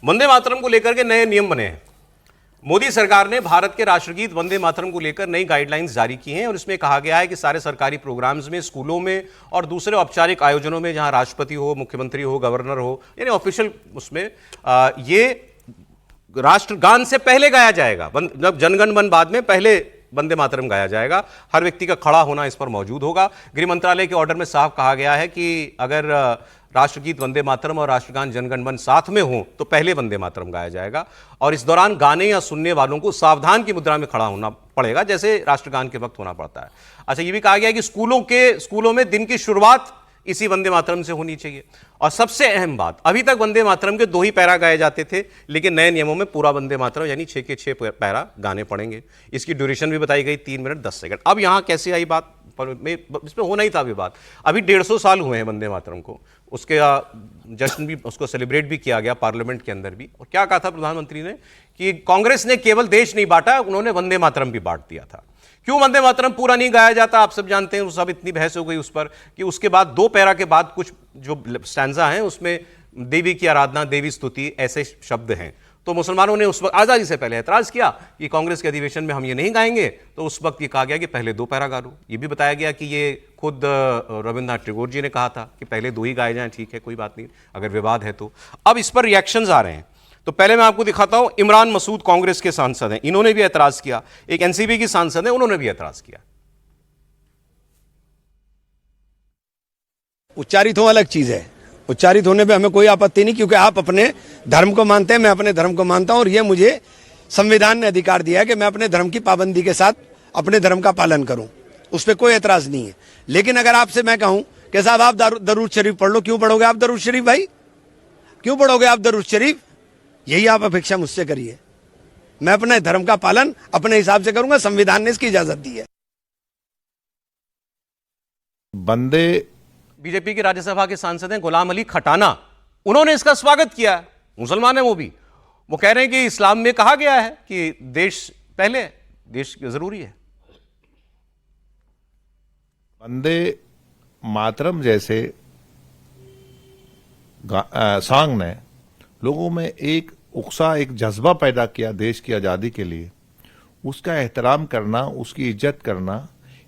वंदे मातरम को लेकर के नए नियम बने हैं। मोदी सरकार ने भारत के राष्ट्रगीत वंदे मातरम को लेकर नई गाइडलाइंस जारी की हैं और इसमें कहा गया है कि सारे सरकारी प्रोग्राम्स में, स्कूलों में और दूसरे औपचारिक आयोजनों में जहां राष्ट्रपति हो, मुख्यमंत्री हो, गवर्नर हो, यानी ऑफिशियल उसमें ये राष्ट्रगान से पहले गाया जाएगा। जब जनगण मन बाद में पहले वंदे मातरम गाया जाएगा। हर व्यक्ति का खड़ा होना इस पर मौजूद होगा। गृह मंत्रालय के ऑर्डर में साफ कहा गया है कि अगर राष्ट्रगीत वंदे मातरम और राष्ट्रगान जनगण मन साथ में हो तो पहले वंदे मातरम गाया जाएगा और इस दौरान गाने या सुनने वालों को सावधान की मुद्रा में खड़ा होना पड़ेगा, जैसे राष्ट्रगान के वक्त होना पड़ता है। अच्छा, ये भी कहा गया है कि स्कूलों में दिन की शुरुआत इसी वंदे मातरम से होनी चाहिए। और सबसे अहम बात, अभी तक वंदे मातरम के 2 ही पैरा गाए जाते थे, लेकिन नए नियमों में पूरा वंदे मातरम यानी 6 के 6 पैरा गाने पड़ेंगे। इसकी ड्यूरेशन भी बताई गई 3 मिनट 10 सेकंड। अब यहां कैसे आई बात, इसमें होना ही था विवाद। अभी 150 साल हुए हैं वंदे मातरम को, उसके जश्न भी, उसको सेलिब्रेट भी किया गया पार्लियामेंट के अंदर भी। और क्या कहा था प्रधानमंत्री ने कि कांग्रेस ने केवल देश नहीं बांटा, उन्होंने वंदे मातरम भी बांट दिया था। क्यों वंदे मातरम पूरा नहीं गाया जाता, आप सब जानते हैं। उस सब इतनी बहस हो गई उस पर कि उसके बाद 2 पैरा के बाद कुछ जो स्टैंजा हैं उसमें देवी की आराधना, देवी स्तुति ऐसे शब्द हैं। तो मुसलमानों ने उस वक्त आज़ादी से पहले ऐतराज़ किया कि कांग्रेस के अधिवेशन में हम ये नहीं गाएंगे, तो उस वक्त ये कहा गया कि पहले 2 पैरा गा लो। ये भी बताया गया कि ये खुद रविन्द्रनाथ टैगोर जी ने कहा था कि पहले 2 ही गाए जाएं, ठीक है कोई बात नहीं, अगर विवाद है तो। अब इस पर रिएक्शंस आ रहे हैं, तो पहले मैं आपको दिखाता हूं। इमरान मसूद कांग्रेस के सांसद हैं, इन्होंने भी ऐतराज किया। एक एनसीपी की सांसद है, उन्होंने भी ऐतराज किया। उच्चारित हो अलग चीज है, उच्चारित होने पे हमें कोई आपत्ति नहीं, क्योंकि आप अपने धर्म को मानते हैं, मैं अपने धर्म को मानता हूं और ये मुझे संविधान ने अधिकार दिया है कि मैं अपने धर्म की पाबंदी के साथ अपने धर्म का पालन करूं, उस पर कोई एतराज नहीं है। लेकिन अगर आपसे मैं कहूं कि साहब आप दरूद शरीफ पढ़ लो, क्यों पढ़ोगे आप दरूद शरीफ भाई, क्यों पढ़ोगे आप दरूद शरीफ? यही आप अपेक्षा मुझसे करिए। मैं अपने धर्म का पालन अपने हिसाब से करूंगा, संविधान ने इसकी इजाजत दी है। बंदे बीजेपी के राज्यसभा के सांसद हैं गुलाम अली खटाना, उन्होंने इसका स्वागत किया। मुसलमान है वो कह रहे हैं कि इस्लाम में कहा गया है कि देश पहले, देश जरूरी है। वंदे मातरम जैसे सॉन्ग ने लोगों में एक उत्साह, एक जज्बा पैदा किया देश की आजादी के लिए। उसका एहतराम करना, उसकी इज्जत करना,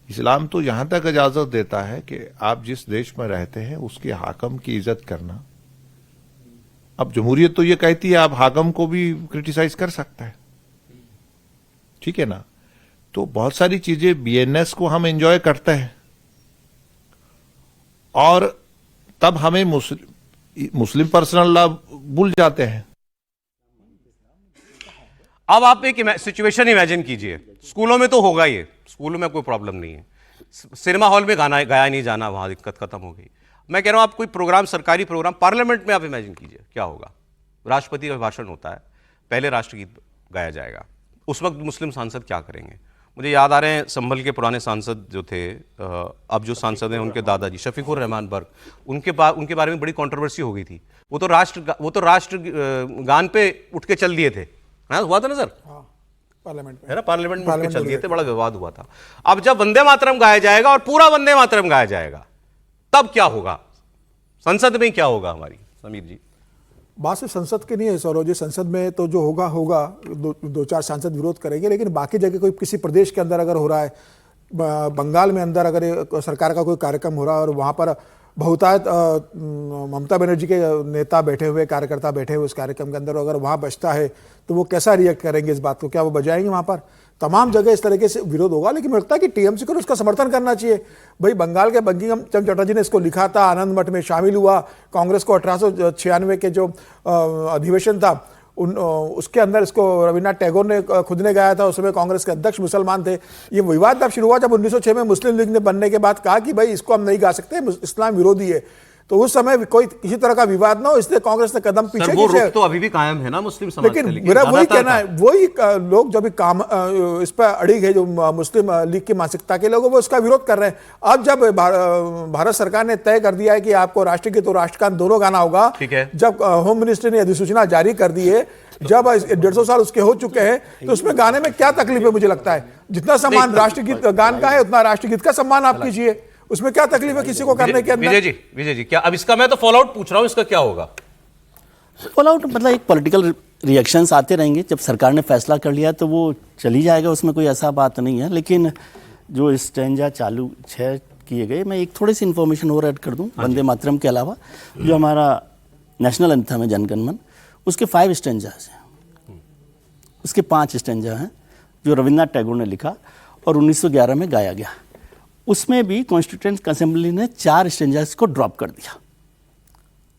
इस्लाम तो यहां तक इजाजत देता है कि आप जिस देश में रहते हैं उसके हाकम की इज्जत करना। अब जमहूरियत तो ये कहती है आप हाकम को भी क्रिटिसाइज कर सकते हैं, ठीक है ना। तो बहुत सारी चीजें बीएनएस को हम एंजॉय करते हैं और तब हमें मुस्लिम पर्सनल लॉ भूल जाते हैं। अब आप एक सिचुएशन इमेजिन कीजिए, स्कूलों में तो होगा ये, स्कूलों में कोई प्रॉब्लम नहीं है, सिनेमा हॉल में गाना गाया नहीं जाना, वहां दिक्कत खत्म हो गई। मैं कह रहा हूं आप कोई प्रोग्राम, सरकारी प्रोग्राम पार्लियामेंट में आप इमेजिन कीजिए क्या होगा। राष्ट्रपति का भाषण होता है, पहले राष्ट्रगीत गाया जाएगा, उस वक्त मुस्लिम सांसद क्या करेंगे। मुझे याद आ रहे हैं संभल के पुराने सांसद जो थे, अब जो सांसद हैं उनके दादाजी शफीकुर रहमान बर्क, उनके बारे में बड़ी कंट्रोवर्सी हो गई थी। वो तो राष्ट्र गान पे उठ के चल दिए थे, हुआ था ना सर, पार्लियामेंट में, है ना, पार्लियामेंट में उठ के चल दिए थे, बड़ा विवाद हुआ था। अब जब वंदे मातरम गाया जाएगा और पूरा वंदे मातरम गाया जाएगा, तब क्या होगा, संसद में क्या होगा हमारी, समीर जी? बात सिर्फ संसद की नहीं है सौरभ जी, संसद में तो जो होगा 2-4 सांसद विरोध करेंगे, लेकिन बाकी जगह कोई किसी प्रदेश के अंदर अगर हो रहा है, बंगाल में अंदर अगर सरकार का कोई कार्यक्रम हो रहा है और वहाँ पर बहुतायत ममता बनर्जी के नेता बैठे हुए, कार्यकर्ता बैठे हुए उस कार्यक्रम के अंदर, अगर वहाँ बचता है तो वो कैसा रिएक्ट करेंगे इस बात को, क्या वो बजाएंगे वहाँ पर? तमाम जगह इस तरीके से विरोध होगा, लेकिन मुझे लगता है कि टीएमसी को उसका समर्थन करना चाहिए। भाई बंगाल के बंकिम चंद्र चटर्जी ने इसको लिखा था, आनंद मठ में शामिल हुआ, कांग्रेस को 1896 के जो अधिवेशन था उसके अंदर इसको रविन्द्रनाथ टैगोर ने खुद ने गाया था, उस समय कांग्रेस के अध्यक्ष मुसलमान थे। ये विवाद तब शुरू हुआ जब 1906 में मुस्लिम लीग ने बनने के बाद कहा कि भाई इसको हम नहीं गा सकते, इस्लाम विरोधी है। तो उस समय कोई किसी तरह का विवाद ना हो, इसलिए कांग्रेस ने कदम पीछे खींचे। तो अभी भी कायम है ना मुस्लिम समाज, लेकिन मेरा वही कहना है, वही लोग जो भी काम इस पर अड़िग है, जो मुस्लिम लीग की मानसिकता के लोग वो इसका विरोध कर रहे हैं। अब जब भारत सरकार ने तय कर दिया है कि आपको राष्ट्रगीत और राष्ट्रगान दोनों गाना होगा, ठीक है, जब होम मिनिस्ट्री ने अधिसूचना जारी कर दी है, जब 150 साल उसके हो चुके हैं, तो उसमें गाने में क्या तकलीफ है? मुझे लगता है जितना सम्मान राष्ट्रगीत गान का है उतना राष्ट्रगीत का सम्मान आप कीजिए, उसमें क्या तकलीफ है किसी को करने के अंदर? विजय जी क्या अब इसका, मैं तो फॉलोआउट पूछ रहा हूं, इसका क्या होगा? फॉल आउट मतलब एक पॉलिटिकल रिएक्शंस आते रहेंगे। जब सरकार ने फैसला कर लिया तो वो चली जाएगा, उसमें कोई ऐसा बात नहीं है। लेकिन जो स्टैंजा चालू 6 किए गए, मैं एक थोड़ी सी इन्फॉर्मेशन और ऐड कर दूं वंदे मातरम के अलावा, जो हमारा नेशनल एंथम है जनगण मन, उसके 5 स्टैंजास हैं, उसके 5 स्टैंजा हैं जो रविन्द्रनाथ टैगोर ने लिखा और 1911 में गाया गया। उसमें भी कॉन्स्टिट्यूएंट असेंबली ने 4 स्टैंजास को ड्रॉप कर दिया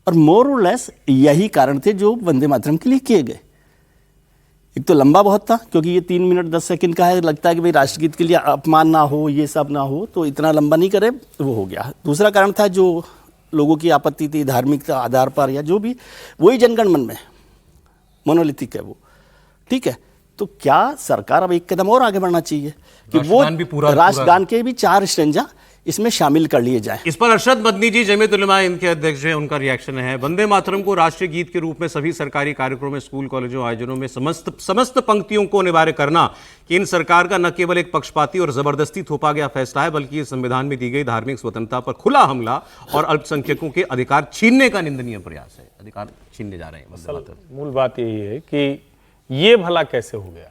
और मोर और लेस यही कारण थे जो वंदे मातरम के लिए किए गए। एक तो लंबा बहुत था क्योंकि ये 3 मिनट 10 सेकंड का है, लगता है कि भाई राष्ट्रगीत के लिए अपमान ना हो, ये सब ना हो, तो इतना लंबा नहीं करे, तो वो हो गया। दूसरा कारण था जो लोगों की आपत्ति थी धार्मिक आधार पर या जो भी, वही जनगण मन में मोनोलिथिक है वो, ठीक है। तो क्या सरकार अब एक कदम और आगे बढ़ना चाहिए कि वो राष्ट्रगान के भी 4 स्टैंजा इसमें शामिल कर लिए जाए। इस पर अरशद मदनी जी जमीयत उलमा इनके अध्यक्ष हैं, उनका रिएक्शन है। वंदे मातरम को राष्ट्रीय गीत के रूप में सभी सरकारी कार्यक्रमों में, स्कूल कॉलेजों आयोजनों में समस्त पंक्तियों को अनिवार्य करना केंद्र सरकार का न केवल एक पक्षपाती और जबरदस्ती थोपा गया फैसला है, बल्कि ये संविधान में दी गई धार्मिक स्वतंत्रता पर खुला हमला और अल्पसंख्यकों के अधिकार छीनने का निंदनीय प्रयास है। अधिकार छीनने जा रहे हैं वंदे मातरम। मूल बात यही है कि ये भला कैसे हो गया।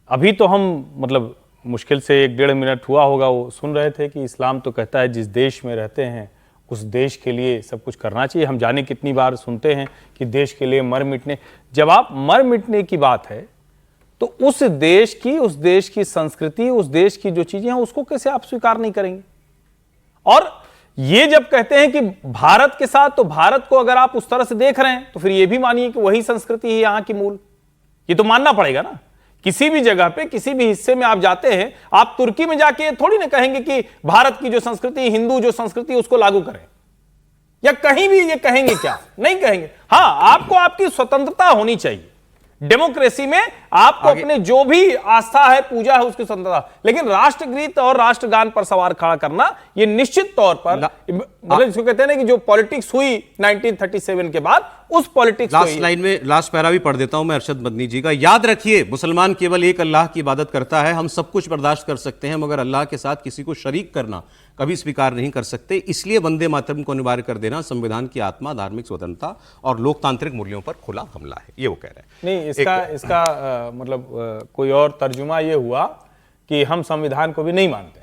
अभी तो हम मतलब मुश्किल से 1-1.5 मिनट हुआ होगा वो सुन रहे थे कि इस्लाम तो कहता है जिस देश में रहते हैं उस देश के लिए सब कुछ करना चाहिए। हम जाने कितनी बार सुनते हैं कि देश के लिए मर मिटने, जब आप मर मिटने की बात है तो उस देश की संस्कृति, उस देश की जो चीजें हैं उसको कैसे आप स्वीकार नहीं करेंगे। और ये जब कहते हैं कि भारत के साथ, तो भारत को अगर आप उस तरह से देख रहे हैं तो फिर ये भी मानिए कि वही संस्कृति है यहाँ की मूल, ये तो मानना पड़ेगा ना। किसी भी जगह पे, किसी भी हिस्से में आप जाते हैं, आप तुर्की में जाके थोड़ी ना कहेंगे कि भारत की जो संस्कृति, हिंदू जो संस्कृति उसको लागू करें, या कहीं भी ये कहेंगे क्या? नहीं कहेंगे। हाँ, आपको आपकी स्वतंत्रता होनी चाहिए। डेमोक्रेसी में आपको अपने जो भी आस्था है, पूजा है, उसकी स्वतंत्रता, लेकिन राष्ट्रगीत और राष्ट्रगान पर सवाल खड़ा करना ये निश्चित तौर पर मतलब जिसको कहते हैं ना कि जो पॉलिटिक्स हुई 1937 के बाद, उस पॉलिटिक्स लास्ट लाइन में लास्ट पैरा भी पढ़ देता हूं मैं अरशद मदनी जी का। याद रखिए, मुसलमान केवल एक अल्लाह की इबादत करता है। हम सब कुछ बर्दाश्त कर सकते हैं मगर अल्लाह के साथ किसी को शरीक करना कभी स्वीकार नहीं कर सकते। इसलिए वंदे मातरम को अनिवार्य कर देना संविधान की आत्मा, धार्मिक स्वतंत्रता और लोकतांत्रिक मूल्यों पर खुला हमला है, ये वो कह रहे हैं। नहीं, इसका मतलब कोई और तर्जुमा ये हुआ कि हम संविधान को भी नहीं मानते।